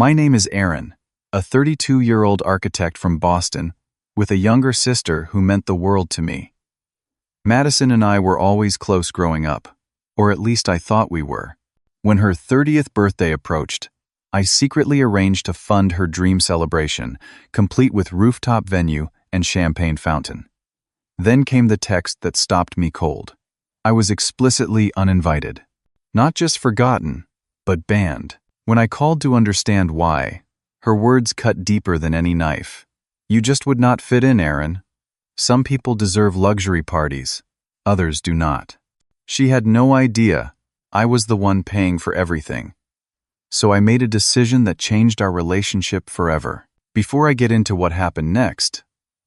My name is Aaron, a 32-year-old architect from Boston, with a younger sister who meant the world to me. Madison and I were always close growing up, or at least I thought we were. When her 30th birthday approached, I secretly arranged to fund her dream celebration, complete with rooftop venue and champagne fountain. Then came the text that stopped me cold. I was explicitly uninvited. Not just forgotten, but banned. When I called to understand why, her words cut deeper than any knife. "You just would not fit in, Aaron. Some people deserve luxury parties, others do not." She had no idea I was the one paying for everything. So I made a decision that changed our relationship forever. Before I get into what happened next,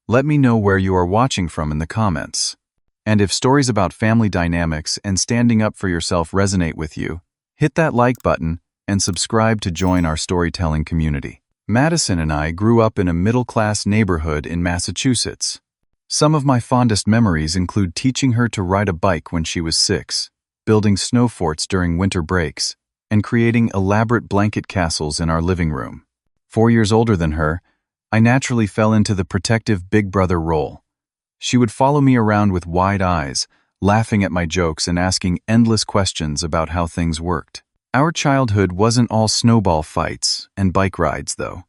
let me know where you are watching from in the comments. And if stories about family dynamics and standing up for yourself resonate with you, hit that like button and subscribe to join our storytelling community. Madison and I grew up in a middle-class neighborhood in Massachusetts. Some of my fondest memories include teaching her to ride a bike when she was 6, building snow forts during winter breaks, and creating elaborate blanket castles in our living room. 4 years older than her, I naturally fell into the protective big brother role. She would follow me around with wide eyes, laughing at my jokes and asking endless questions about how things worked. Our childhood wasn't all snowball fights and bike rides, though.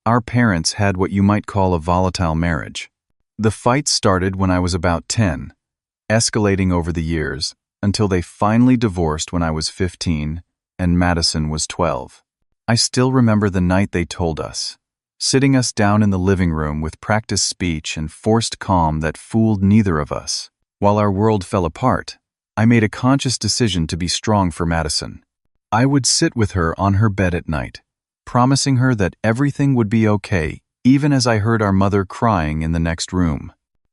Our parents had what you might call a volatile marriage. The fights started when I was about 10, escalating over the years until they finally divorced when I was 15 and Madison was 12. I still remember the night they told us, sitting us down in the living room with practiced speech and forced calm that fooled neither of us. While our world fell apart, I made a conscious decision to be strong for Madison. I would sit with her on her bed at night, promising her that everything would be okay, even as I heard our mother crying in the next room.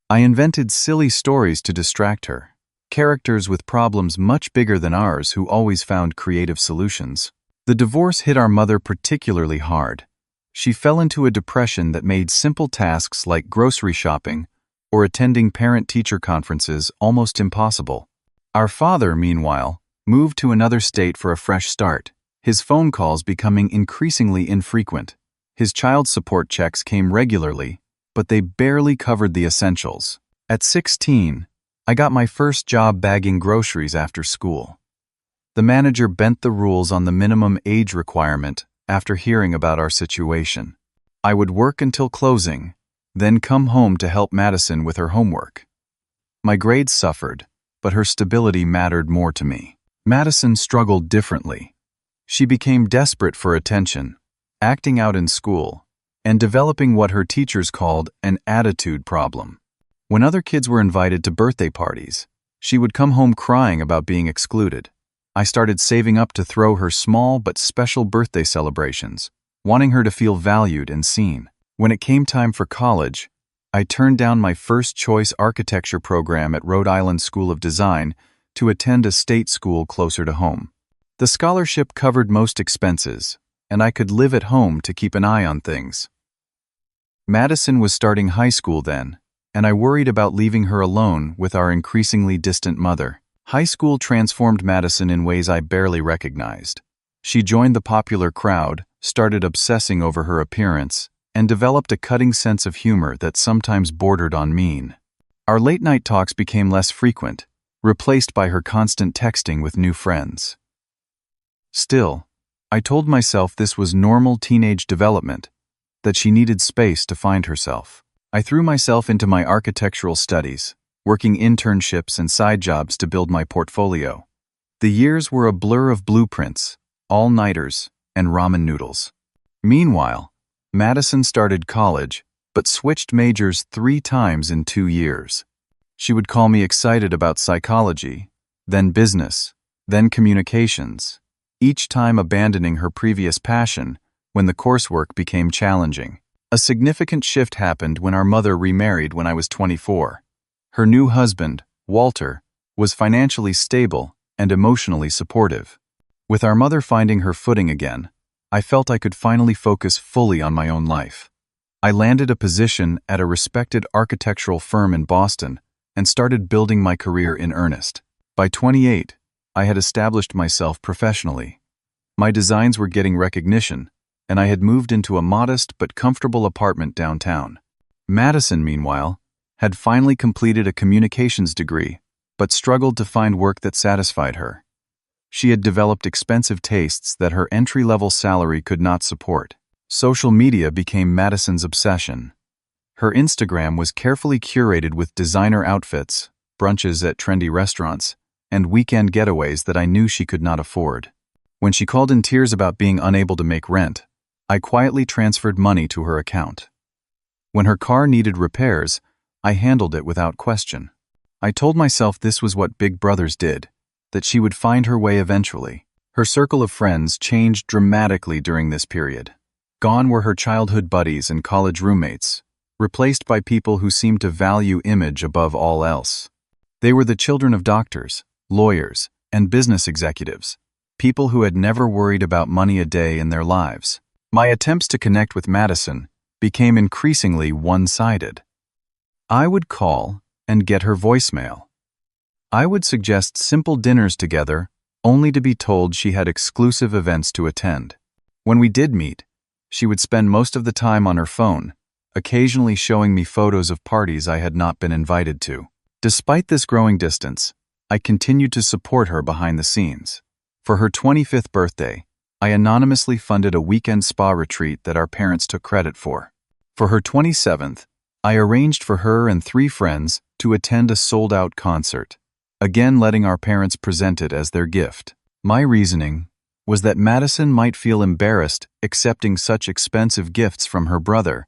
I invented silly stories to distract her, characters with problems much bigger than ours who always found creative solutions. The divorce hit our mother particularly hard. She fell into a depression that made simple tasks like grocery shopping or attending parent-teacher conferences almost impossible. Our father, meanwhile, moved to another state for a fresh start, his phone calls becoming increasingly infrequent. His child support checks came regularly, but they barely covered the essentials. At 16, I got my first job bagging groceries after school. The manager bent the rules on the minimum age requirement after hearing about our situation. I would work until closing, then come home to help Madison with her homework. My grades suffered, but her stability mattered more to me. Madison struggled differently. She became desperate for attention, acting out in school, and developing what her teachers called an attitude problem. When other kids were invited to birthday parties, she would come home crying about being excluded. I started saving up to throw her small but special birthday celebrations, wanting her to feel valued and seen. When it came time for college, I turned down my first-choice architecture program at Rhode Island School of Design to attend a state school closer to home. The scholarship covered most expenses, and I could live at home to keep an eye on things. Madison was starting high school then, and I worried about leaving her alone with our increasingly distant mother. High school transformed Madison in ways I barely recognized. She joined the popular crowd, started obsessing over her appearance, and developed a cutting sense of humor that sometimes bordered on mean. Our late-night talks became less frequent, replaced by her constant texting with new friends. Still, I told myself this was normal teenage development, that she needed space to find herself. I threw myself into my architectural studies, working internships and side jobs to build my portfolio. The years were a blur of blueprints, all-nighters, and ramen noodles. Meanwhile, Madison started college, but switched majors 3 times in 2 years. She would call me excited about psychology, then business, then communications, each time abandoning her previous passion when the coursework became challenging. A significant shift happened when our mother remarried when I was 24. Her new husband, Walter, was financially stable and emotionally supportive. With our mother finding her footing again, I felt I could finally focus fully on my own life. I landed a position at a respected architectural firm in Boston and started building my career in earnest. By 28, I had established myself professionally. My designs were getting recognition, and I had moved into a modest but comfortable apartment downtown. Madison, meanwhile, had finally completed a communications degree, but struggled to find work that satisfied her. She had developed expensive tastes that her entry-level salary could not support. Social media became Madison's obsession. Her Instagram was carefully curated with designer outfits, brunches at trendy restaurants, and weekend getaways that I knew she could not afford. When she called in tears about being unable to make rent, I quietly transferred money to her account. When her car needed repairs, I handled it without question. I told myself this was what big brothers did, that she would find her way eventually. Her circle of friends changed dramatically during this period. Gone were her childhood buddies and college roommates, replaced by people who seemed to value image above all else. They were the children of doctors, lawyers, and business executives, people who had never worried about money a day in their lives. My attempts to connect with Madison became increasingly one-sided. I would call and get her voicemail. I would suggest simple dinners together, only to be told she had exclusive events to attend. When we did meet, she would spend most of the time on her phone, occasionally showing me photos of parties I had not been invited to. Despite this growing distance, I continued to support her behind the scenes. For her 25th birthday, I anonymously funded a weekend spa retreat that our parents took credit for. For her 27th, I arranged for her and 3 friends to attend a sold-out concert, again letting our parents present it as their gift. My reasoning was that Madison might feel embarrassed accepting such expensive gifts from her brother,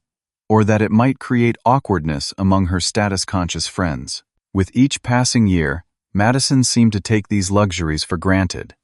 or that it might create awkwardness among her status-conscious friends. With each passing year, Madison seemed to take these luxuries for granted.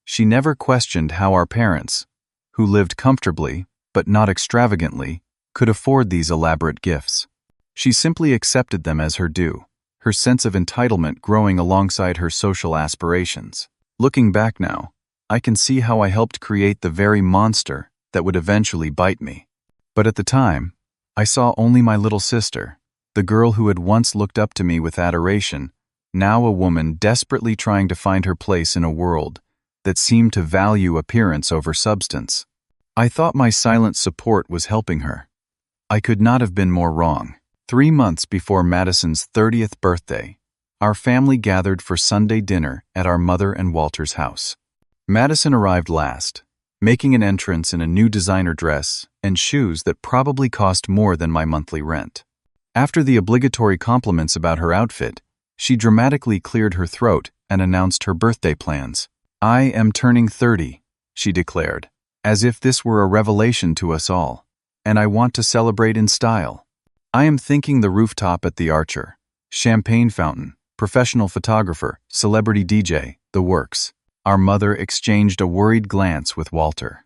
She never questioned how our parents, who lived comfortably, but not extravagantly, could afford these elaborate gifts. She simply accepted them as her due, her sense of entitlement growing alongside her social aspirations. Looking back now, I can see how I helped create the very monster that would eventually bite me. But at the time, I saw only my little sister, the girl who had once looked up to me with adoration, now a woman desperately trying to find her place in a world that seemed to value appearance over substance. I thought my silent support was helping her. I could not have been more wrong. 3 months before Madison's 30th birthday, our family gathered for Sunday dinner at our mother and Walter's house. Madison arrived last, making an entrance in a new designer dress and shoes that probably cost more than my monthly rent. After the obligatory compliments about her outfit, she dramatically cleared her throat and announced her birthday plans. "I am turning 30, she declared, as if this were a revelation to us all, and I want to celebrate in style. I am thinking the rooftop at the Archer, champagne fountain, professional photographer, celebrity DJ, the works." Our mother exchanged a worried glance with Walter.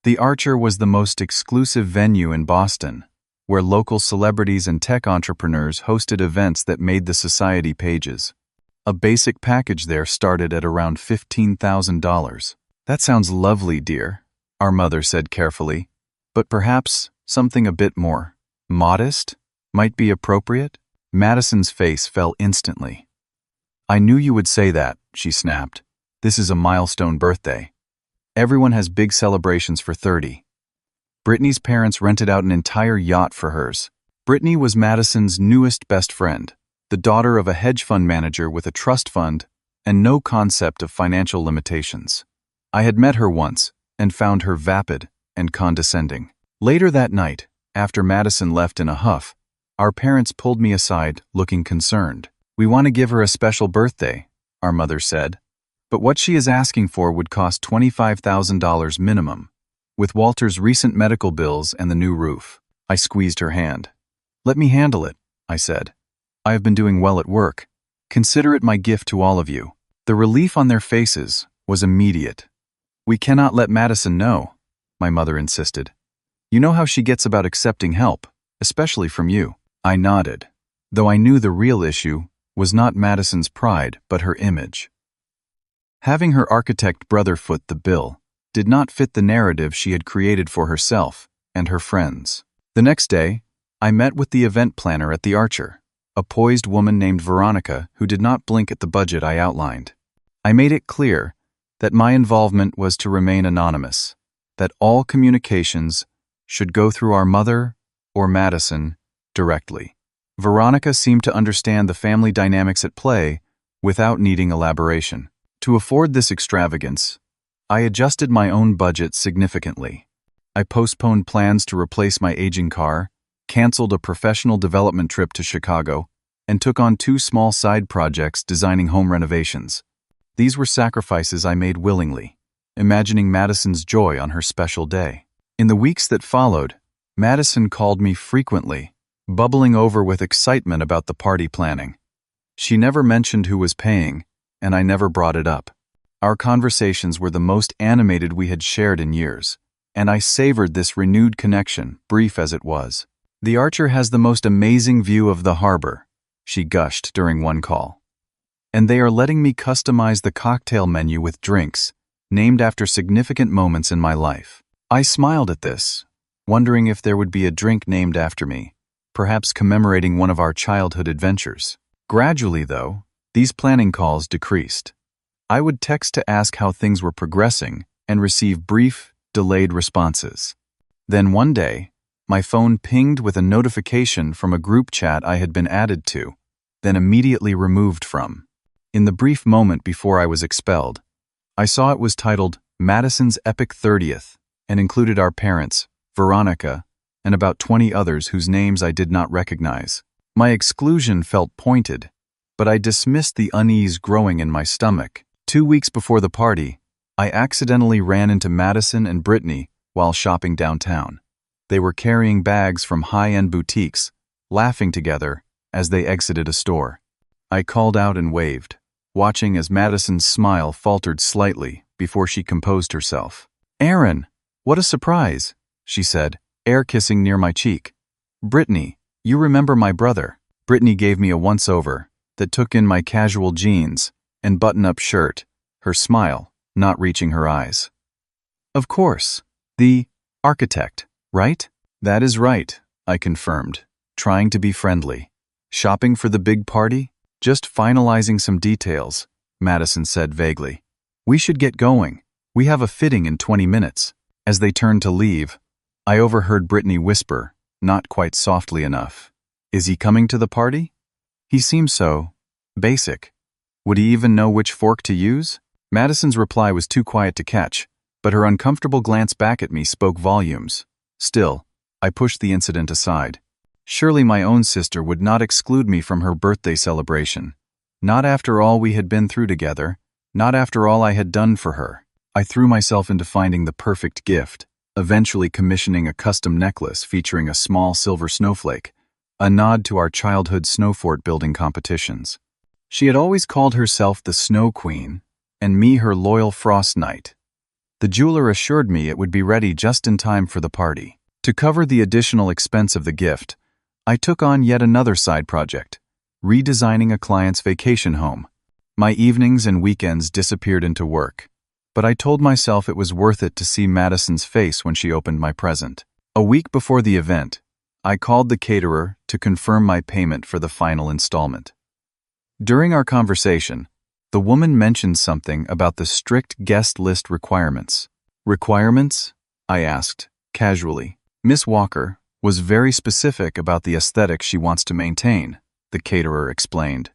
The Archer was the most exclusive venue in Boston, where local celebrities and tech entrepreneurs hosted events that made the society pages. A basic package there started at around $15,000. "That sounds lovely, dear," our mother said carefully, "but perhaps something a bit more modest might be appropriate?" Madison's face fell instantly. "I knew you would say that," she snapped. "This is a milestone birthday. Everyone has big celebrations for 30. Brittany's parents rented out an entire yacht for hers. Brittany was Madison's newest best friend, the daughter of a hedge fund manager with a trust fund and no concept of financial limitations. I had met her once and found her vapid and condescending. Later that night, after Madison left in a huff, our parents pulled me aside, looking concerned. "We want to give her a special birthday," our mother said. "But what she is asking for would cost $25,000 minimum, with Walter's recent medical bills and the new roof." I squeezed her hand. "Let me handle it," I said. "I have been doing well at work. Consider it my gift to all of you." The relief on their faces was immediate. "We cannot let Madison know," my mother insisted. "You know how she gets about accepting help, especially from you." I nodded, though I knew the real issue was not Madison's pride but her image. Having her architect brother foot the bill did not fit the narrative she had created for herself and her friends. The next day, I met with the event planner at the Archer, a poised woman named Veronica who did not blink at the budget I outlined. I made it clear that my involvement was to remain anonymous, that all communications should go through our mother or Madison directly. Veronica seemed to understand the family dynamics at play without needing elaboration. To afford this extravagance, I adjusted my own budget significantly. I postponed plans to replace my aging car, canceled a professional development trip to Chicago, and took on 2 small side projects designing home renovations. These were sacrifices I made willingly, imagining Madison's joy on her special day. In the weeks that followed, Madison called me frequently, bubbling over with excitement about the party planning. She never mentioned who was paying, and I never brought it up. Our conversations were the most animated we had shared in years, and I savored this renewed connection, brief as it was. "The Archer has the most amazing view of the harbor," she gushed during one call. "And they are letting me customize the cocktail menu with drinks named after significant moments in my life." I smiled at this, wondering if there would be a drink named after me, perhaps commemorating one of our childhood adventures. Gradually, though, these planning calls decreased. I would text to ask how things were progressing and receive brief, delayed responses. Then one day, my phone pinged with a notification from a group chat I had been added to, then immediately removed from. In the brief moment before I was expelled, I saw it was titled Madison's Epic 30th and included our parents, Veronica, and about 20 others whose names I did not recognize. My exclusion felt pointed, but I dismissed the unease growing in my stomach. 2 weeks before the party, I accidentally ran into Madison and Brittany while shopping downtown. They were carrying bags from high-end boutiques, laughing together as they exited a store. I called out and waved, watching as Madison's smile faltered slightly before she composed herself. "Aaron, what a surprise," she said, air kissing near my cheek. "Brittany, you remember my brother." Brittany gave me a once-over that took in my casual jeans and button-up shirt, her smile not reaching her eyes. "Of course. The architect, right?" "That is right," I confirmed, trying to be friendly. "Shopping for the big party?" "Just finalizing some details," Madison said vaguely. "We should get going. We have a fitting in 20 minutes. As they turned to leave, I overheard Brittany whisper, not quite softly enough, "Is he coming to the party?" "He seems so. Basic. Would he even know which fork to use?" Madison's reply was too quiet to catch, but her uncomfortable glance back at me spoke volumes. Still, I pushed the incident aside. Surely my own sister would not exclude me from her birthday celebration. Not after all we had been through together, not after all I had done for her. I threw myself into finding the perfect gift, eventually commissioning a custom necklace featuring a small silver snowflake, a nod to our childhood snow fort building competitions. She had always called herself the Snow Queen, and me her loyal Frost Knight. The jeweler assured me it would be ready just in time for the party. To cover the additional expense of the gift, I took on yet another side project, redesigning a client's vacation home. My evenings and weekends disappeared into work, but I told myself it was worth it to see Madison's face when she opened my present. A week before the event, I called the caterer to confirm my payment for the final installment. During our conversation, the woman mentioned something about the strict guest list requirements. "Requirements?" I asked, casually. "Miss Walker was very specific about the aesthetic she wants to maintain," the caterer explained.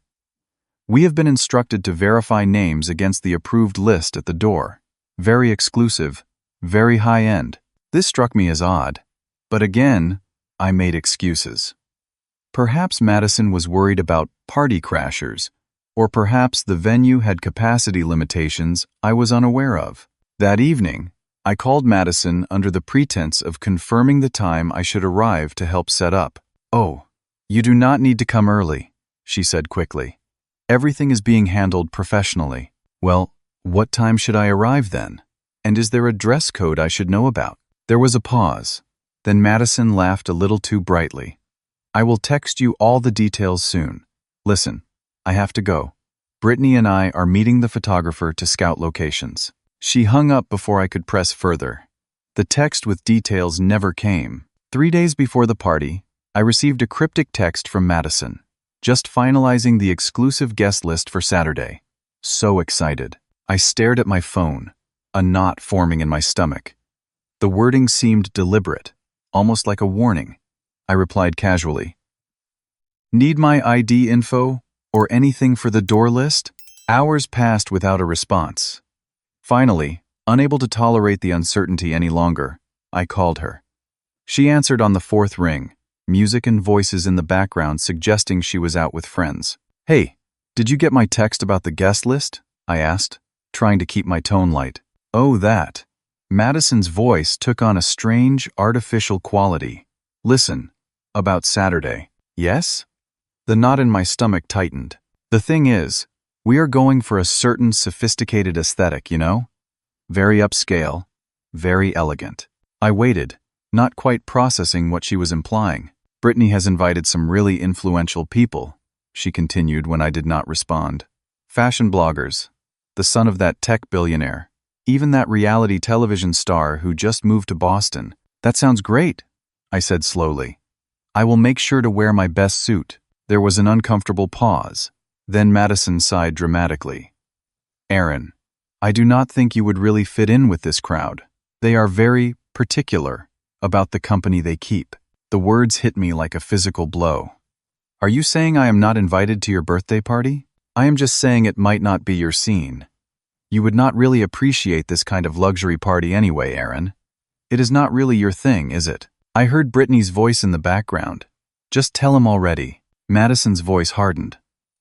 "We have been instructed to verify names against the approved list at the door. Very exclusive, very high-end." This struck me as odd, but again, I made excuses. Perhaps Madison was worried about party crashers, or perhaps the venue had capacity limitations I was unaware of. That evening, I called Madison under the pretense of confirming the time I should arrive to help set up. "Oh, you do not need to come early," she said quickly. "Everything is being handled professionally." "Well, what time should I arrive then? And is there a dress code I should know about?" There was a pause. Then Madison laughed a little too brightly. "I will text you all the details soon. Listen, I have to go. Brittany and I are meeting the photographer to scout locations." She hung up before I could press further. The text with details never came. 3 days before the party, I received a cryptic text from Madison, just finalizing the exclusive guest list for Saturday. So excited. I stared at my phone, a knot forming in my stomach. The wording seemed deliberate, almost like a warning. I replied casually, "Need my ID info or anything for the door list?" Hours passed without a response. Finally, unable to tolerate the uncertainty any longer, I called her. She answered on the fourth ring, music and voices in the background suggesting she was out with friends. "Hey, did you get my text about the guest list?" I asked, trying to keep my tone light. "Oh, that." Madison's voice took on a strange, artificial quality. "Listen, about Saturday." "Yes?" The knot in my stomach tightened. "The thing is, we are going for a certain sophisticated aesthetic, you know? Very upscale, very elegant." I waited, not quite processing what she was implying. "Brittany has invited some really influential people," she continued when I did not respond. "Fashion bloggers, the son of that tech billionaire, even that reality television star who just moved to Boston." "That sounds great," I said slowly. "I will make sure to wear my best suit." There was an uncomfortable pause. Then Madison sighed dramatically. "Aaron, I do not think you would really fit in with this crowd. They are very particular about the company they keep." The words hit me like a physical blow. "Are you saying I am not invited to your birthday party?" "I am just saying it might not be your scene. You would not really appreciate this kind of luxury party anyway, Aaron. It is not really your thing, is it?" I heard Brittany's voice in the background. "Just tell him already." Madison's voice hardened.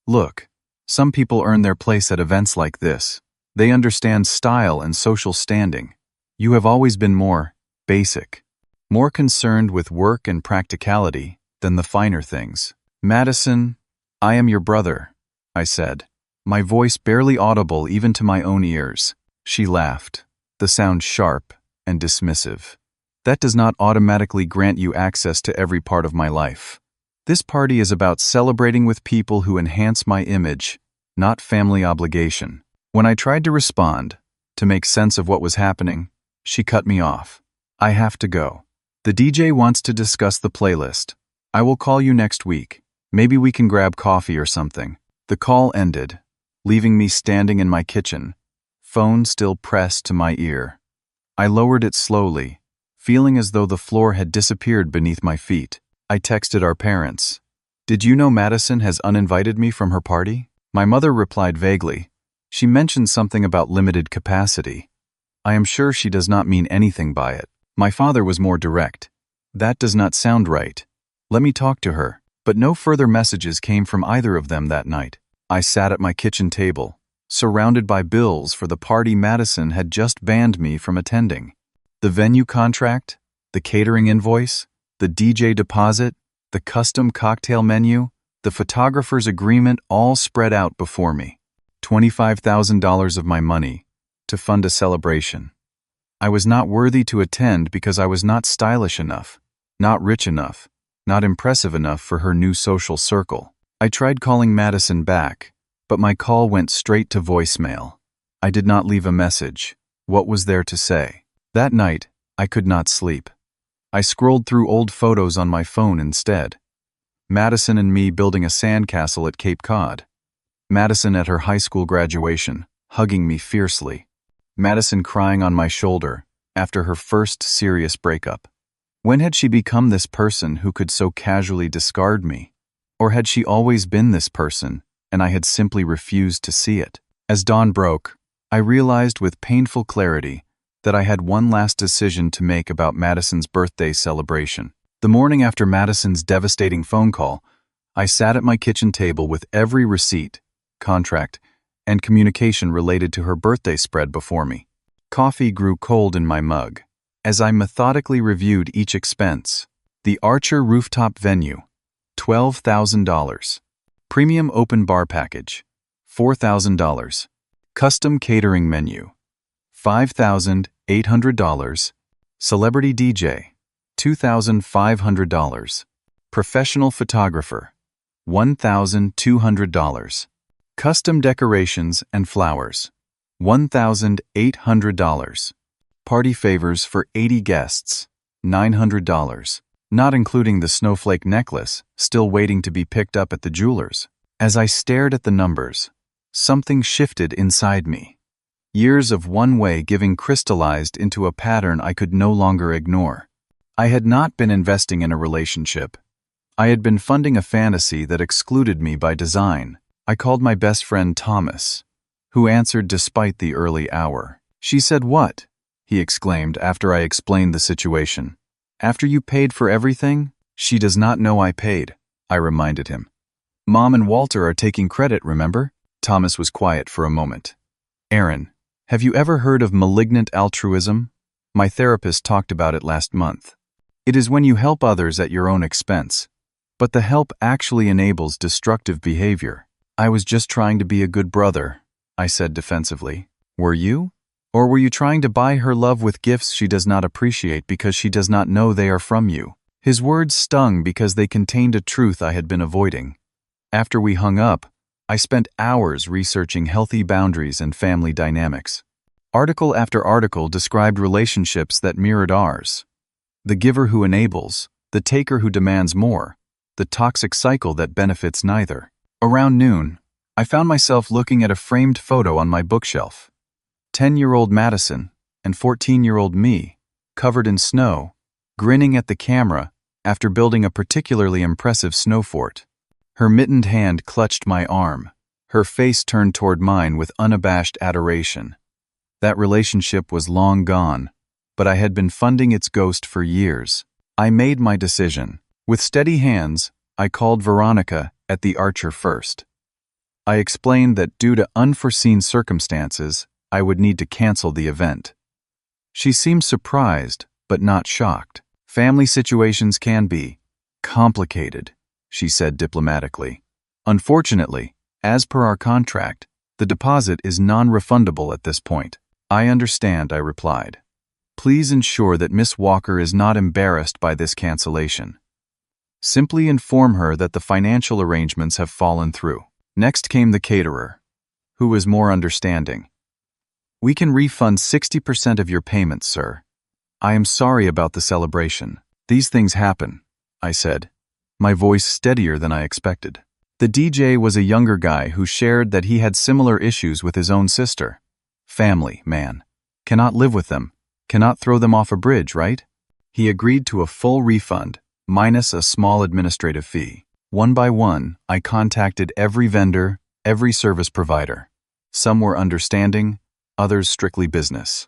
"Look, some people earn their place at events like this. They understand style and social standing. You have always been more basic, more concerned with work and practicality than the finer things." "Madison, I am your brother," I said, my voice barely audible even to my own ears. She laughed, the sound sharp and dismissive. "That does not automatically grant you access to every part of my life. This party is about celebrating with people who enhance my image, not family obligation." When I tried to respond, to make sense of what was happening, she cut me off. "I have to go. The DJ wants to discuss the playlist. I will call you next week. Maybe we can grab coffee or something." The call ended, leaving me standing in my kitchen, phone still pressed to my ear. I lowered it slowly, feeling as though the floor had disappeared beneath my feet. I texted our parents. "Did you know Madison has uninvited me from her party?" My mother replied vaguely. She mentioned something about limited capacity. I am sure she does not mean anything by it. My father was more direct. "That does not sound right. Let me talk to her." But no further messages came from either of them that night. I sat at my kitchen table, surrounded by bills for the party Madison had just banned me from attending. The venue contract, the catering invoice, the DJ deposit, the custom cocktail menu, the photographer's agreement all spread out before me. $25,000 of my money to fund a celebration. I was not worthy to attend because I was not stylish enough, not rich enough, not impressive enough for her new social circle. I tried calling Madison back, but my call went straight to voicemail. I did not leave a message. What was there to say? That night, I could not sleep. I scrolled through old photos on my phone instead. Madison and me building a sandcastle at Cape Cod. Madison at her high school graduation, hugging me fiercely. Madison crying on my shoulder after her first serious breakup. When had she become this person who could so casually discard me? Or had she always been this person, and I had simply refused to see it? As dawn broke, I realized with painful clarity that I had one last decision to make about Madison's birthday celebration. The morning after Madison's devastating phone call, I sat at my kitchen table with every receipt, contract, and communication related to her birthday spread before me. Coffee grew cold in my mug as I methodically reviewed each expense. The Archer rooftop venue, $12,000. Premium open bar package, $4,000. Custom catering menu, $5,800. Celebrity DJ, $2,500. Professional photographer, $1,200. Custom decorations and flowers, $1,800. Party favors for 80 guests, $900. Not including the snowflake necklace, still waiting to be picked up at the jeweler's. As I stared at the numbers, something shifted inside me. Years of one-way giving crystallized into a pattern I could no longer ignore. I had not been investing in a relationship. I had been funding a fantasy that excluded me by design. I called my best friend Thomas, who answered despite the early hour. "She said what?" he exclaimed after I explained the situation. "After you paid for everything?" "She does not know I paid," I reminded him. "Mom and Walter are taking credit, remember?" Thomas was quiet for a moment. "Aaron, have you ever heard of malignant altruism? My therapist talked about it last month. It is when you help others at your own expense, but the help actually enables destructive behavior." "I was just trying to be a good brother," I said defensively. "Were you? Or were you trying to buy her love with gifts she does not appreciate because she does not know they are from you?" His words stung because they contained a truth I had been avoiding. After we hung up, I spent hours researching healthy boundaries and family dynamics. Article after article described relationships that mirrored ours. The giver who enables, the taker who demands more, the toxic cycle that benefits neither. Around noon, I found myself looking at a framed photo on my bookshelf. 10-year-old Madison and 14-year-old me, covered in snow, grinning at the camera after building a particularly impressive snow fort. Her mittened hand clutched my arm, her face turned toward mine with unabashed adoration. That relationship was long gone, but I had been funding its ghost for years. I made my decision. With steady hands, I called Veronica at the Archer first. I explained that due to unforeseen circumstances, I would need to cancel the event. She seemed surprised, but not shocked. "Family situations can be complicated," she said diplomatically. "Unfortunately, as per our contract, the deposit is non-refundable at this point." "I understand," I replied. "Please ensure that Miss Walker is not embarrassed by this cancellation. Simply inform her that the financial arrangements have fallen through." Next came the caterer, who was more understanding. "We can refund 60% of your payments, sir. I am sorry about the celebration. These things happen," I said, my voice steadier than I expected. The DJ was a younger guy who shared that he had similar issues with his own sister. Family, man. Cannot live with them. Cannot throw them off a bridge, right? He agreed to a full refund, minus a small administrative fee. One by one, I contacted every vendor, every service provider. Some were understanding, others strictly business.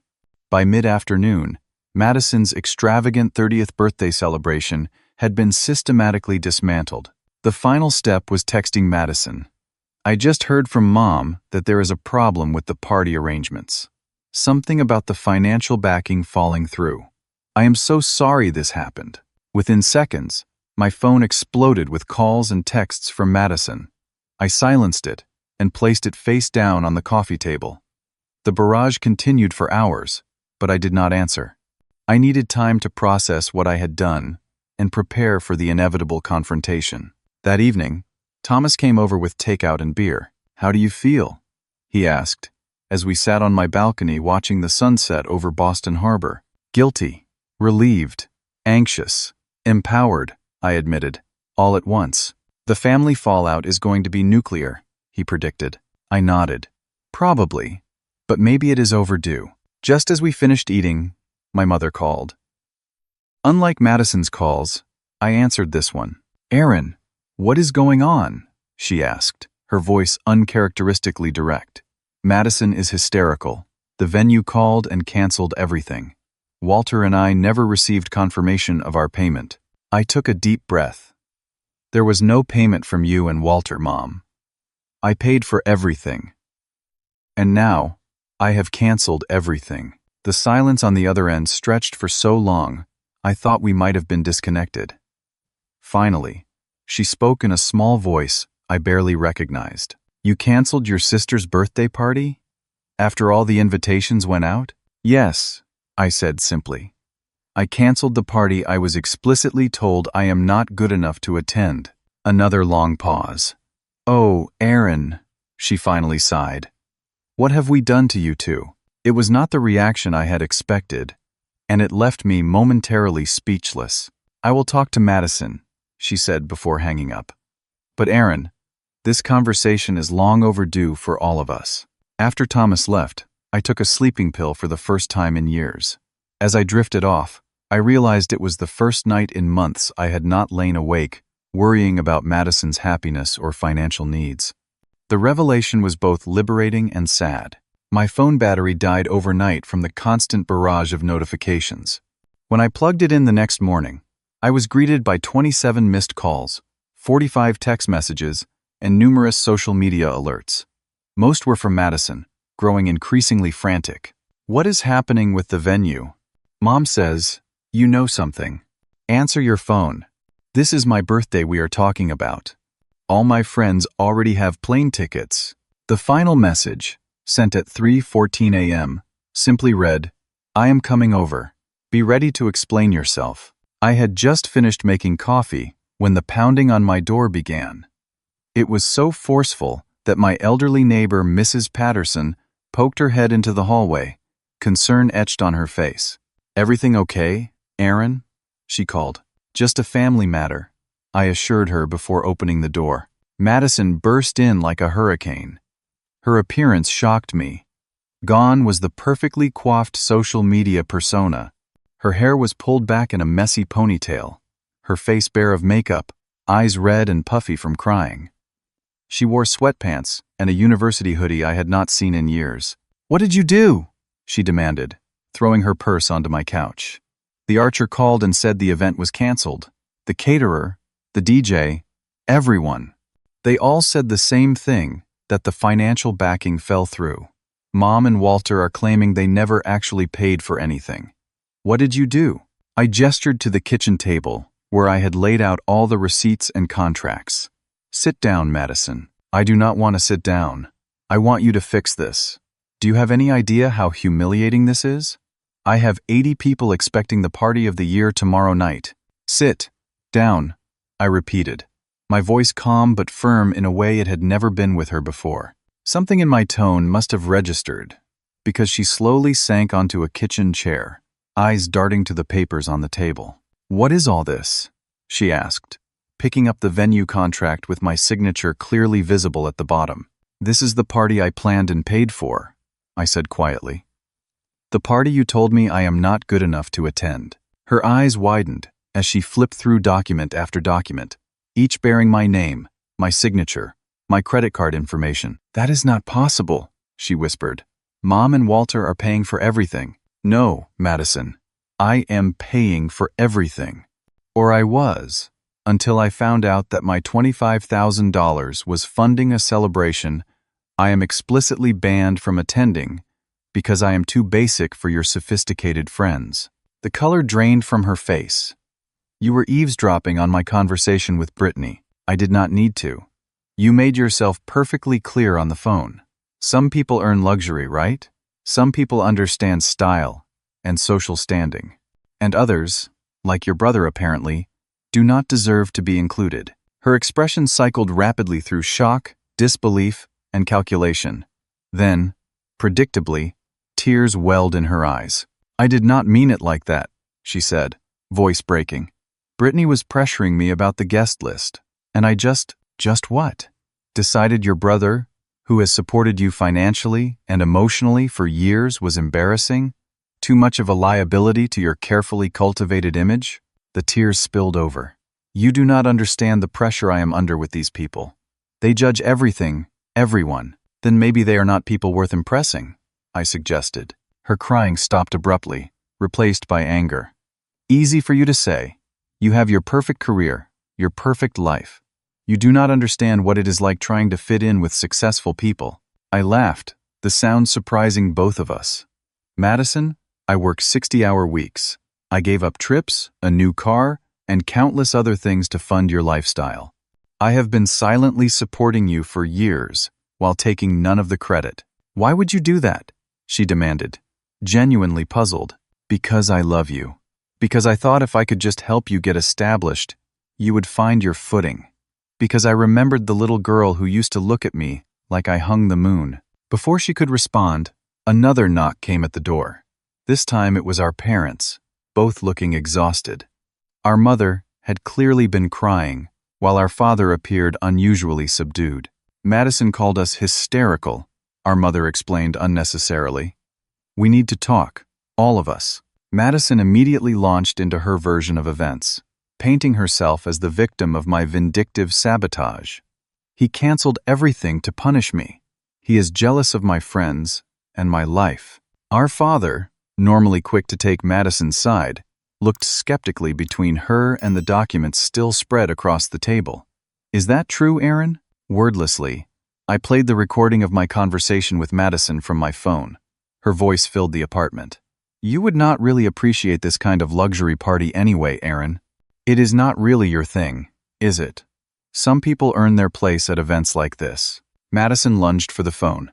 By mid-afternoon, Madison's extravagant 30th birthday celebration had been systematically dismantled. The final step was texting Madison. "I just heard from Mom that there is a problem with the party arrangements. Something about the financial backing falling through. I am so sorry this happened." Within seconds, my phone exploded with calls and texts from Madison. I silenced it and placed it face down on the coffee table. The barrage continued for hours, but I did not answer. I needed time to process what I had done and prepare for the inevitable confrontation. That evening, Thomas came over with takeout and beer. "How do you feel?" he asked, as we sat on my balcony watching the sunset over Boston Harbor. "Guilty, relieved, anxious, empowered," I admitted, all at once. "The family fallout is going to be nuclear," he predicted. I nodded. "Probably, but maybe it is overdue." Just as we finished eating, my mother called. Unlike Madison's calls, I answered this one. "Aaron, what is going on?" she asked, her voice uncharacteristically direct. "Madison is hysterical. The venue called and canceled everything. Walter and I never received confirmation of our payment." I took a deep breath. "There was no payment from you and Walter, Mom. I paid for everything. And now, I have canceled everything." The silence on the other end stretched for so long, I thought we might have been disconnected. Finally, she spoke in a small voice I barely recognized. "You canceled your sister's birthday party? After all the invitations went out?" "Yes," I said simply. "I canceled the party I was explicitly told I am not good enough to attend." Another long pause. "Oh, Aaron," she finally sighed. "What have we done to you two?" It was not the reaction I had expected, and it left me momentarily speechless. "I will talk to Madison," she said before hanging up. "But Aaron, this conversation is long overdue for all of us." After Thomas left, I took a sleeping pill for the first time in years. As I drifted off, I realized it was the first night in months I had not lain awake, worrying about Madison's happiness or financial needs. The revelation was both liberating and sad. My phone battery died overnight from the constant barrage of notifications. When I plugged it in the next morning, I was greeted by 27 missed calls, 45 text messages, and numerous social media alerts. Most were from Madison, growing increasingly frantic. "What is happening with the venue? Mom says, you know something. Answer your phone. This is my birthday we are talking about. All my friends already have plane tickets." The final message, sent at 3:14 a.m., simply read, "I am coming over. Be ready to explain yourself." I had just finished making coffee when the pounding on my door began. It was so forceful that my elderly neighbor, Mrs. Patterson, poked her head into the hallway, concern etched on her face. "Everything okay, Aaron?" she called. "Just a family matter," I assured her before opening the door. Madison burst in like a hurricane. Her appearance shocked me. Gone was the perfectly coiffed social media persona. Her hair was pulled back in a messy ponytail, her face bare of makeup, eyes red and puffy from crying. She wore sweatpants and a university hoodie I had not seen in years. "What did you do?" she demanded, throwing her purse onto my couch. The archer called and said the event was canceled. The caterer, the DJ, everyone. They all said the same thing, that the financial backing fell through. Mom and Walter are claiming they never actually paid for anything. "What did you do?" I gestured to the kitchen table, where I had laid out all the receipts and contracts. "Sit down, Madison." "I do not want to sit down. I want you to fix this. Do you have any idea how humiliating this is? I have 80 people expecting the party of the year tomorrow night." "Sit down," I repeated, my voice calm but firm in a way it had never been with her before. Something in my tone must have registered, because she slowly sank onto a kitchen chair, eyes darting to the papers on the table. "What is all this?" she asked, picking up the venue contract with my signature clearly visible at the bottom. "This is the party I planned and paid for," I said quietly. "The party you told me I am not good enough to attend." Her eyes widened as she flipped through document after document, each bearing my name, my signature, my credit card information. "That is not possible," she whispered. "Mom and Walter are paying for everything." "No, Madison, I am paying for everything. Or I was, until I found out that my $25,000 was funding a celebration I am explicitly banned from attending because I am too basic for your sophisticated friends." The color drained from her face. "You were eavesdropping on my conversation with Brittany. I did not need to. You made yourself perfectly clear on the phone. Some people earn luxury, right? Some people understand style and social standing. And others, like your brother apparently, do not deserve to be included." Her expression cycled rapidly through shock, disbelief, and calculation. Then, predictably, tears welled in her eyes. "I did not mean it like that," she said, voice breaking. "Brittany was pressuring me about the guest list, and I just what? Decided your brother, who has supported you financially and emotionally for years, was embarrassing? Too much of a liability to your carefully cultivated image?" The tears spilled over. "You do not understand the pressure I am under with these people. They judge everything, everyone. Then maybe they are not people worth impressing," I suggested. Her crying stopped abruptly, replaced by anger. "Easy for you to say. You have your perfect career, your perfect life. You do not understand what it is like trying to fit in with successful people." I laughed, the sound surprising both of us. "Madison, I work 60-hour weeks. I gave up trips, a new car, and countless other things to fund your lifestyle. I have been silently supporting you for years while taking none of the credit. Why would you do that?" she demanded, genuinely puzzled. "Because I love you. Because I thought if I could just help you get established, you would find your footing. Because I remembered the little girl who used to look at me like I hung the moon." Before she could respond, another knock came at the door. This time it was our parents, both looking exhausted. Our mother had clearly been crying, while our father appeared unusually subdued. "Madison called us hysterical," our mother explained unnecessarily. We need to talk. All of us. Madison immediately launched into her version of events, painting herself as the victim of my vindictive sabotage. He canceled everything to punish me. He is jealous of my friends and my life. Our father, normally quick to take Madison's side, looked skeptically between her and the documents still spread across the table. Is that true, Aaron? Wordlessly, I played the recording of my conversation with Madison from my phone. Her voice filled the apartment. You would not really appreciate this kind of luxury party anyway, Aaron. It is not really your thing, is it? Some people earn their place at events like this. Madison lunged for the phone.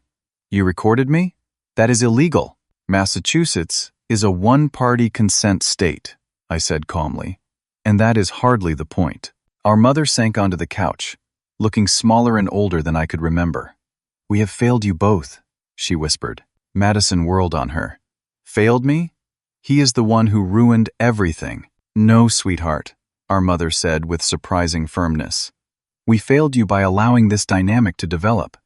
You recorded me? That is illegal. Massachusetts is a one-party consent state, I said calmly. And that is hardly the point. Our mother sank onto the couch, looking smaller and older than I could remember. We have failed you both, she whispered. Madison whirled on her. Failed me? He is the one who ruined everything. No, sweetheart, our mother said with surprising firmness. We failed you by allowing this dynamic to develop.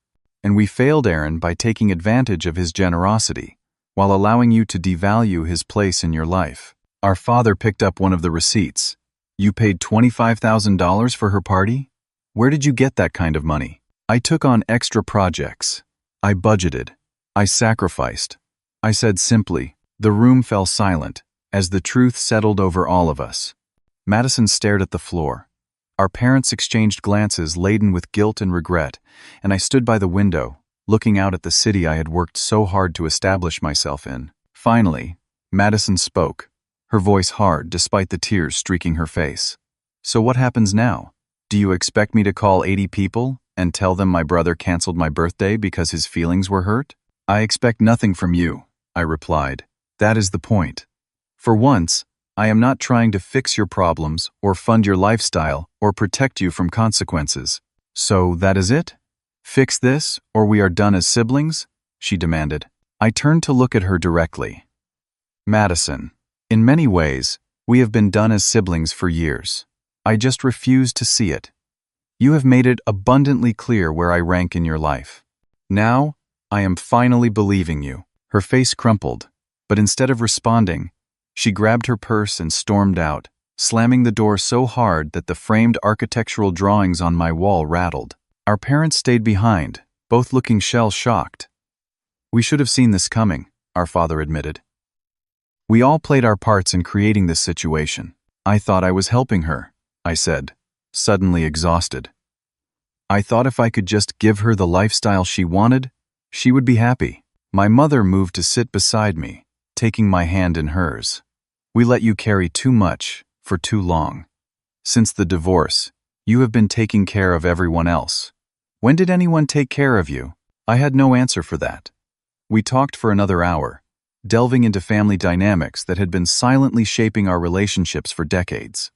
And we failed Aaron by taking advantage of his generosity, while allowing you to devalue his place in your life. Our father picked up one of the receipts. You paid $25,000 for her party? Where did you get that kind of money? I took on extra projects. I budgeted. I sacrificed. I said simply. The room fell silent, as the truth settled over all of us. Madison stared at the floor. Our parents exchanged glances laden with guilt and regret, and I stood by the window, looking out at the city I had worked so hard to establish myself in. Finally, Madison spoke, her voice hard despite the tears streaking her face. So what happens now? Do you expect me to call 80 people and tell them my brother canceled my birthday because his feelings were hurt? I expect nothing from you, I replied. That is the point. For once, I am not trying to fix your problems or fund your lifestyle or protect you from consequences. So that is it? Fix this, or we are done as siblings? She demanded. I turned to look at her directly. Madison, in many ways, we have been done as siblings for years. I just refuse to see it. You have made it abundantly clear where I rank in your life. Now, I am finally believing you. Her face crumpled, but instead of responding, she grabbed her purse and stormed out, slamming the door so hard that the framed architectural drawings on my wall rattled. Our parents stayed behind, both looking shell-shocked. We should have seen this coming, our father admitted. We all played our parts in creating this situation. I thought I was helping her, I said, suddenly exhausted. I thought if I could just give her the lifestyle she wanted, she would be happy. My mother moved to sit beside me, taking my hand in hers. We let you carry too much for too long. Since the divorce, you have been taking care of everyone else. When did anyone take care of you? I had no answer for that. We talked for another hour, delving into family dynamics that had been silently shaping our relationships for decades.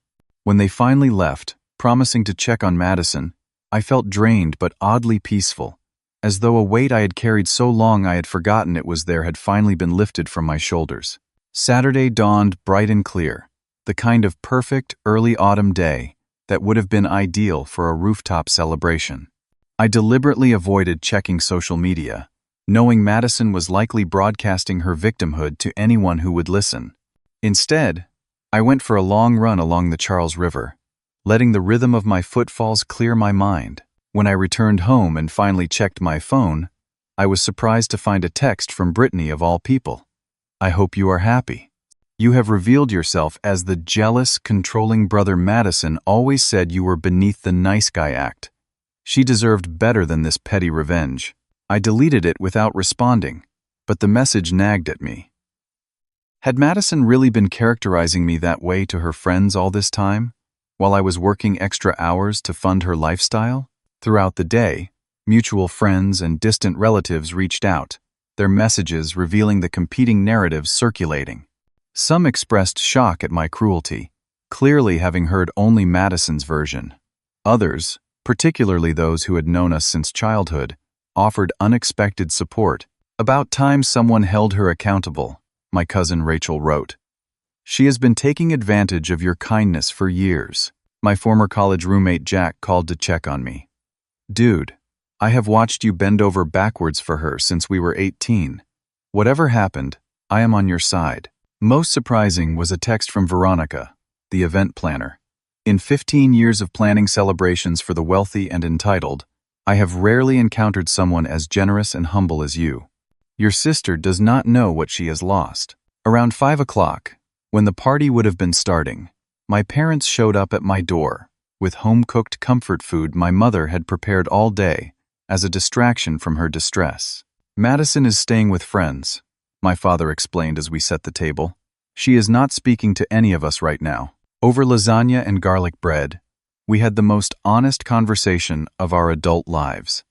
When they finally left, promising to check on Madison, I felt drained but oddly peaceful, as though a weight I had carried so long I had forgotten it was there had finally been lifted from my shoulders. Saturday dawned bright and clear, the kind of perfect early autumn day that would have been ideal for a rooftop celebration. I deliberately avoided checking social media, knowing Madison was likely broadcasting her victimhood to anyone who would listen. Instead, I went for a long run along the Charles River, letting the rhythm of my footfalls clear my mind. When I returned home and finally checked my phone, I was surprised to find a text from Brittany of all people. I hope you are happy. You have revealed yourself as the jealous, controlling brother Madison always said you were beneath the nice guy act. She deserved better than this petty revenge. I deleted it without responding, but the message nagged at me. Had Madison really been characterizing me that way to her friends all this time, while I was working extra hours to fund her lifestyle? Throughout the day, mutual friends and distant relatives reached out, their messages revealing the competing narratives circulating. Some expressed shock at my cruelty, clearly having heard only Madison's version. Others, particularly those who had known us since childhood, offered unexpected support. About time someone held her accountable, my cousin Rachel wrote. She has been taking advantage of your kindness for years. My former college roommate Jack called to check on me. Dude, I have watched you bend over backwards for her since we were 18. Whatever happened, I am on your side. Most surprising was a text from Veronica, the event planner. In 15 years of planning celebrations for the wealthy and entitled, I have rarely encountered someone as generous and humble as you. Your sister does not know what she has lost. Around 5 o'clock, when the party would have been starting, my parents showed up at my door with home-cooked comfort food my mother had prepared all day as a distraction from her distress. Madison is staying with friends, my father explained as we set the table. She is not speaking to any of us right now. Over lasagna and garlic bread, we had the most honest conversation of our adult lives.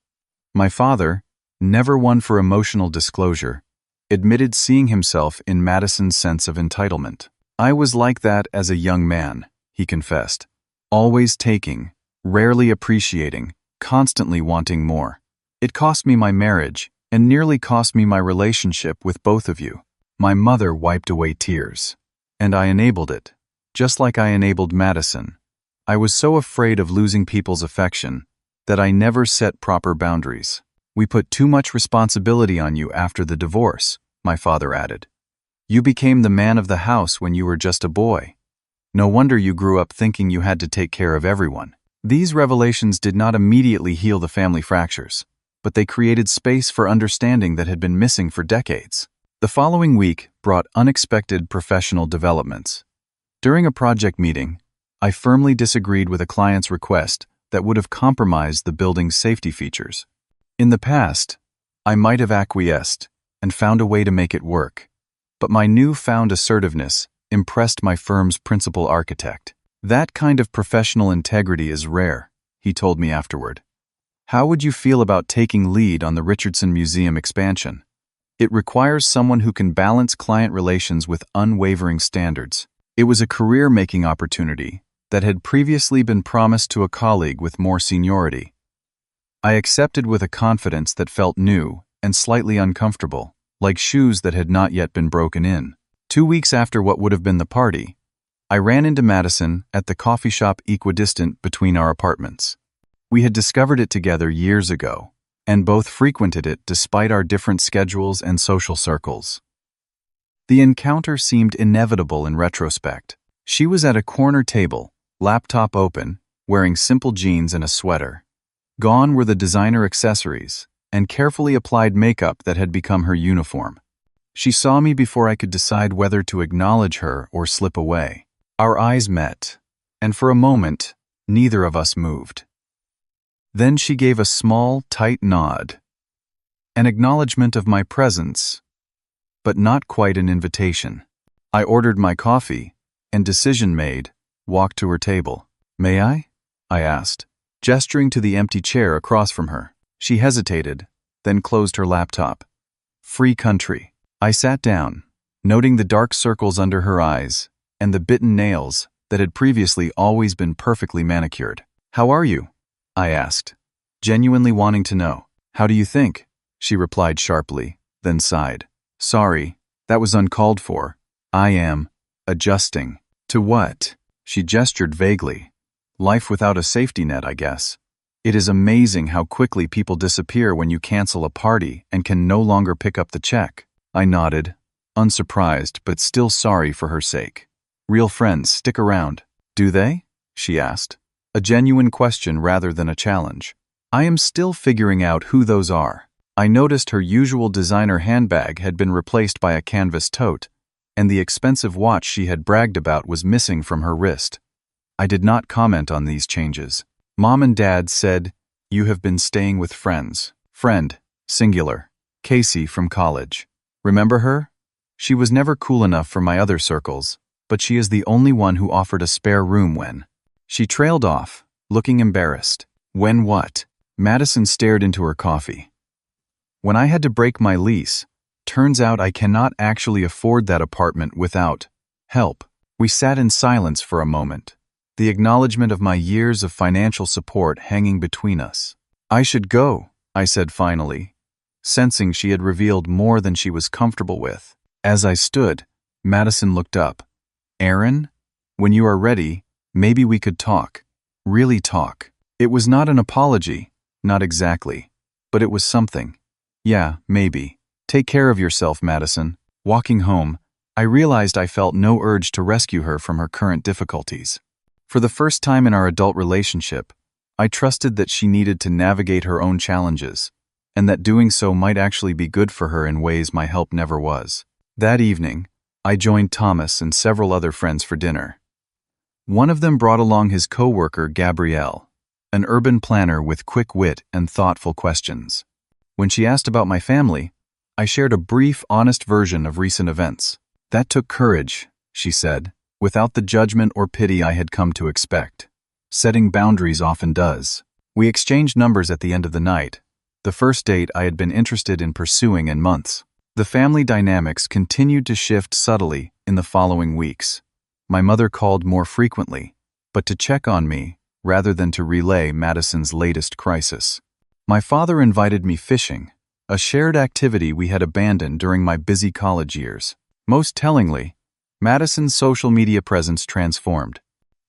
My father, never one for emotional disclosure, admitted seeing himself in Madison's sense of entitlement. I was like that as a young man, he confessed. Always taking, rarely appreciating, constantly wanting more. It cost me my marriage, and nearly cost me my relationship with both of you. My mother wiped away tears. And I enabled it, just like I enabled Madison. I was so afraid of losing people's affection that I never set proper boundaries. We put too much responsibility on you after the divorce, my father added. You became the man of the house when you were just a boy. No wonder you grew up thinking you had to take care of everyone. These revelations did not immediately heal the family fractures, but they created space for understanding that had been missing for decades. The following week brought unexpected professional developments. During a project meeting, I firmly disagreed with a client's request that would have compromised the building's safety features. In the past, I might have acquiesced and found a way to make it work, but my newfound assertiveness impressed my firm's principal architect. That kind of professional integrity is rare, he told me afterward. How would you feel about taking lead on the Richardson Museum expansion? It requires someone who can balance client relations with unwavering standards. It was a career-making opportunity that had previously been promised to a colleague with more seniority. I accepted with a confidence that felt new and slightly uncomfortable, like shoes that had not yet been broken in. 2 weeks after what would have been the party, I ran into Madison at the coffee shop equidistant between our apartments. We had discovered it together years ago, and both frequented it despite our different schedules and social circles. The encounter seemed inevitable in retrospect. She was at a corner table, laptop open, wearing simple jeans and a sweater. Gone were the designer accessories and carefully applied makeup that had become her uniform. She saw me before I could decide whether to acknowledge her or slip away. Our eyes met, and for a moment, neither of us moved. Then she gave a small, tight nod, an acknowledgement of my presence, but not quite an invitation. I ordered my coffee, and decision made, walked to her table. May I? I asked, gesturing to the empty chair across from her. She hesitated, then closed her laptop. Free country. I sat down, noting the dark circles under her eyes and the bitten nails that had previously always been perfectly manicured. How are you? I asked, genuinely wanting to know. How do you think? She replied sharply, then sighed. Sorry, that was uncalled for. I am adjusting. To what? She gestured vaguely. Life without a safety net, I guess. It is amazing how quickly people disappear when you cancel a party and can no longer pick up the check. I nodded, unsurprised but still sorry for her sake. Real friends stick around. Do they? She asked, a genuine question rather than a challenge. I am still figuring out who those are. I noticed her usual designer handbag had been replaced by a canvas tote, and the expensive watch she had bragged about was missing from her wrist. I did not comment on these changes. Mom and Dad said, "You have been staying with friends." Friend, singular. Casey from college. Remember her? She was never cool enough for my other circles, but she is the only one who offered a spare room when. She trailed off, looking embarrassed. When what? Madison stared into her coffee. When I had to break my lease, turns out I cannot actually afford that apartment without help. We sat in silence for a moment, the acknowledgement of my years of financial support hanging between us. I should go, I said finally, sensing she had revealed more than she was comfortable with. As I stood, Madison looked up. Aaron, when you are ready, maybe we could talk. Really talk. It was not an apology, not exactly, but it was something. Yeah, maybe. Take care of yourself, Madison. Walking home, I realized I felt no urge to rescue her from her current difficulties. For the first time in our adult relationship, I trusted that she needed to navigate her own challenges, and that doing so might actually be good for her in ways my help never was. That evening, I joined Thomas and several other friends for dinner. One of them brought along his co-worker, Gabrielle, an urban planner with quick wit and thoughtful questions. When she asked about my family, I shared a brief, honest version of recent events. "That took courage," she said, without the judgment or pity I had come to expect. Setting boundaries often does. We exchanged numbers at the end of the night, the first date I had been interested in pursuing in months. The family dynamics continued to shift subtly in the following weeks. My mother called more frequently, but to check on me rather than to relay Madison's latest crisis. My father invited me fishing, a shared activity we had abandoned during my busy college years. Most tellingly, Madison's social media presence transformed.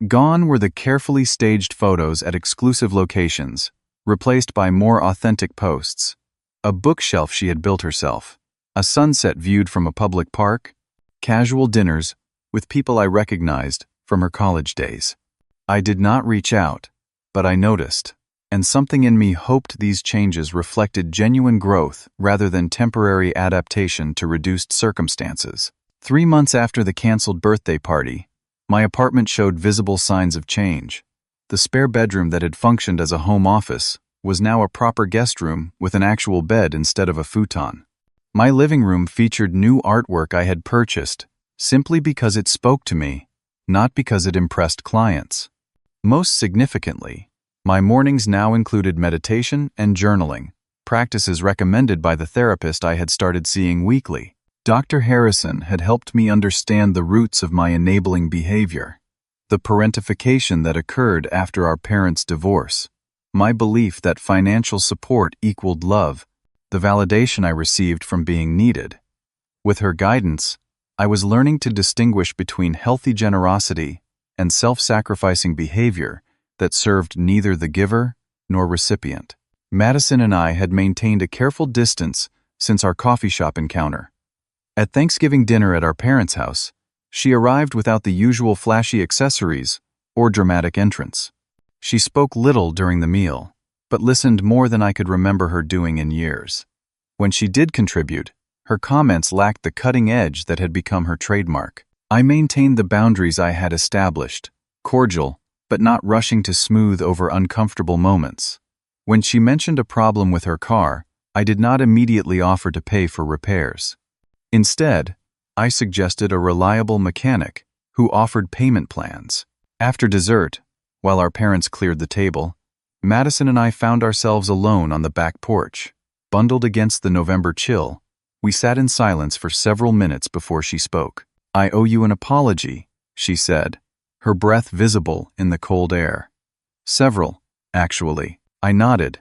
Gone were the carefully staged photos at exclusive locations, replaced by more authentic posts. A bookshelf she had built herself, a sunset viewed from a public park, casual dinners with people I recognized from her college days. I did not reach out, but I noticed, and something in me hoped these changes reflected genuine growth rather than temporary adaptation to reduced circumstances. 3 months after the canceled birthday party, my apartment showed visible signs of change. The spare bedroom that had functioned as a home office was now a proper guest room with an actual bed instead of a futon. My living room featured new artwork I had purchased simply because it spoke to me, not because it impressed clients. Most significantly, my mornings now included meditation and journaling, practices recommended by the therapist I had started seeing weekly. Dr. Harrison had helped me understand the roots of my enabling behavior, the parentification that occurred after our parents' divorce, my belief that financial support equaled love, the validation I received from being needed. With her guidance, I was learning to distinguish between healthy generosity and self-sacrificing behavior that served neither the giver nor recipient. Madison and I had maintained a careful distance since our coffee shop encounter. At Thanksgiving dinner at our parents' house, she arrived without the usual flashy accessories or dramatic entrance. She spoke little during the meal, but listened more than I could remember her doing in years. When she did contribute, her comments lacked the cutting edge that had become her trademark. I maintained the boundaries I had established, cordial, but not rushing to smooth over uncomfortable moments. When she mentioned a problem with her car, I did not immediately offer to pay for repairs. Instead, I suggested a reliable mechanic who offered payment plans. After dessert, while our parents cleared the table, Madison and I found ourselves alone on the back porch. Bundled against the November chill, we sat in silence for several minutes before she spoke. "I owe you an apology," she said, her breath visible in the cold air. "Several, actually." I nodded,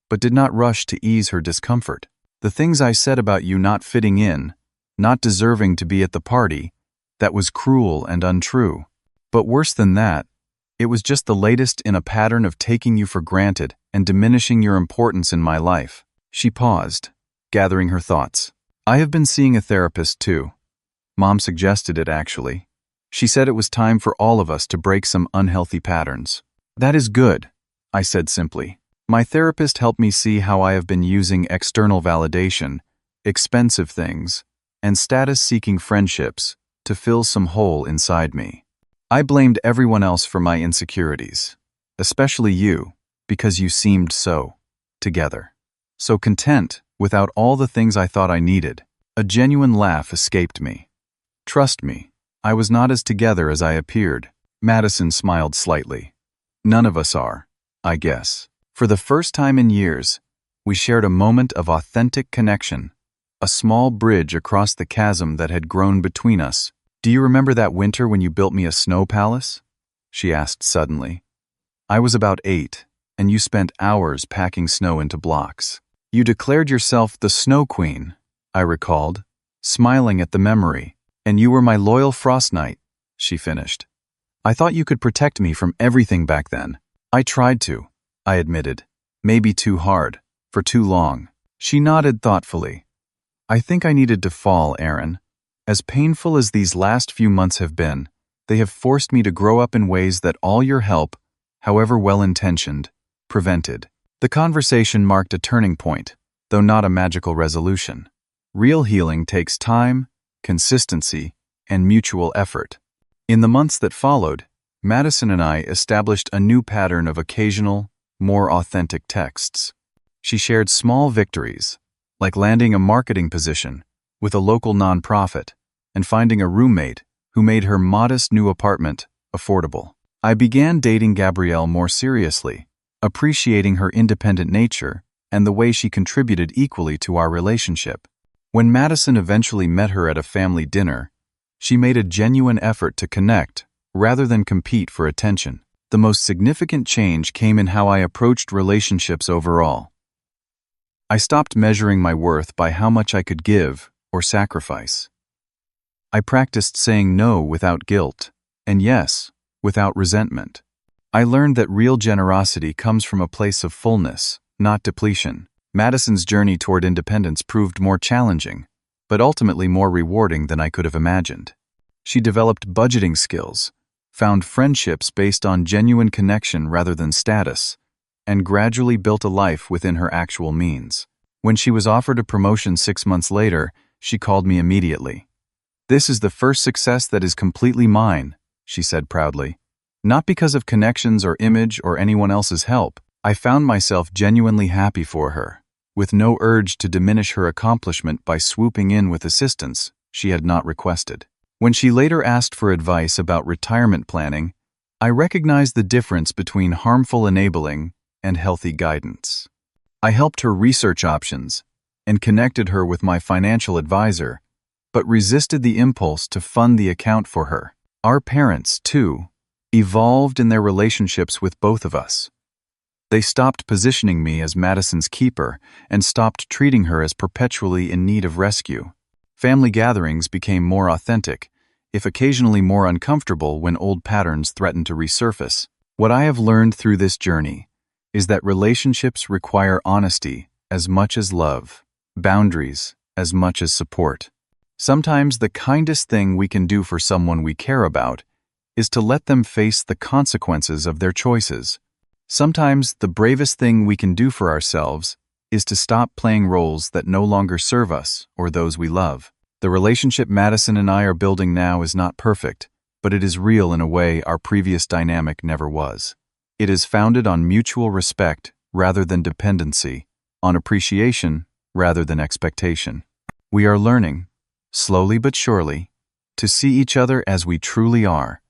but did not rush to ease her discomfort. "The things I said about you not fitting in, not deserving to be at the party, that was cruel and untrue. But worse than that, it was just the latest in a pattern of taking you for granted and diminishing your importance in my life." She paused, gathering her thoughts. "I have been seeing a therapist too. Mom suggested it, actually. She said it was time for all of us to break some unhealthy patterns." "That is good," I said simply. "My therapist helped me see how I have been using external validation, expensive things, and status-seeking friendships to fill some hole inside me. I blamed everyone else for my insecurities, especially you, because you seemed so together, so content without all the things I thought I needed." A genuine laugh escaped me. "Trust me, I was not as together as I appeared." Madison smiled slightly. "None of us are, I guess." For the first time in years, we shared a moment of authentic connection, a small bridge across the chasm that had grown between us. "Do you remember that winter when you built me a snow palace?" she asked suddenly. "I was about 8, and you spent hours packing snow into blocks. You declared yourself the Snow Queen," I recalled, smiling at the memory. "And you were my loyal frost knight," she finished. "I thought you could protect me from everything back then." "I tried to," I admitted. "Maybe too hard, for too long." She nodded thoughtfully. "I think I needed to fall, Aaron, As painful as these last few months have been, they have forced me to grow up in ways that all your help, however well-intentioned, prevented. The conversation marked a turning point, though not a magical resolution. Real healing takes time, consistency, and mutual effort. In the months that followed, Madison and I established a new pattern of occasional, more authentic texts. She shared small victories, like landing a marketing position with a local nonprofit and finding a roommate who made her modest new apartment affordable. I began dating Gabrielle more seriously, appreciating her independent nature and the way she contributed equally to our relationship. When Madison eventually met her at a family dinner, she made a genuine effort to connect rather than compete for attention. The most significant change came in how I approached relationships overall. I stopped measuring my worth by how much I could give or sacrifice. I practiced saying no without guilt, and yes, without resentment. I learned that real generosity comes from a place of fullness, not depletion. Madison's journey toward independence proved more challenging, but ultimately more rewarding than I could have imagined. She developed budgeting skills, found friendships based on genuine connection rather than status, and gradually built a life within her actual means. When she was offered a promotion 6 months later, she called me immediately. "This is the first success that is completely mine," she said proudly. Not because of connections or image or anyone else's help. I found myself genuinely happy for her, with no urge to diminish her accomplishment by swooping in with assistance she had not requested. When she later asked for advice about retirement planning, I recognized the difference between harmful enabling and healthy guidance. I helped her research options and connected her with my financial advisor, but resisted the impulse to fund the account for her. Our parents, too, evolved in their relationships with both of us. They stopped positioning me as Madison's keeper and stopped treating her as perpetually in need of rescue. Family gatherings became more authentic, if occasionally more uncomfortable when old patterns threatened to resurface. What I have learned through this journey is that relationships require honesty as much as love, boundaries as much as support. Sometimes the kindest thing we can do for someone we care about is to let them face the consequences of their choices. Sometimes the bravest thing we can do for ourselves is to stop playing roles that no longer serve us or those we love. The relationship Madison and I are building now is not perfect, but it is real in a way our previous dynamic never was. It is founded on mutual respect rather than dependency, on appreciation rather than expectation. We are learning, slowly but surely, to see each other as we truly are,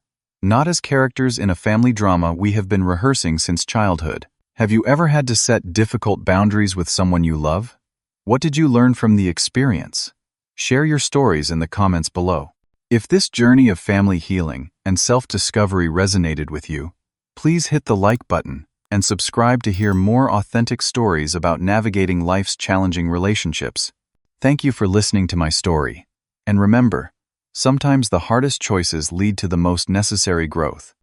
not as characters in a family drama we have been rehearsing since childhood. Have you ever had to set difficult boundaries with someone you love? What did you learn from the experience? Share your stories in the comments below. If this journey of family healing and self-discovery resonated with you, please hit the like button and subscribe to hear more authentic stories about navigating life's challenging relationships. Thank you for listening to my story. And remember, sometimes the hardest choices lead to the most necessary growth.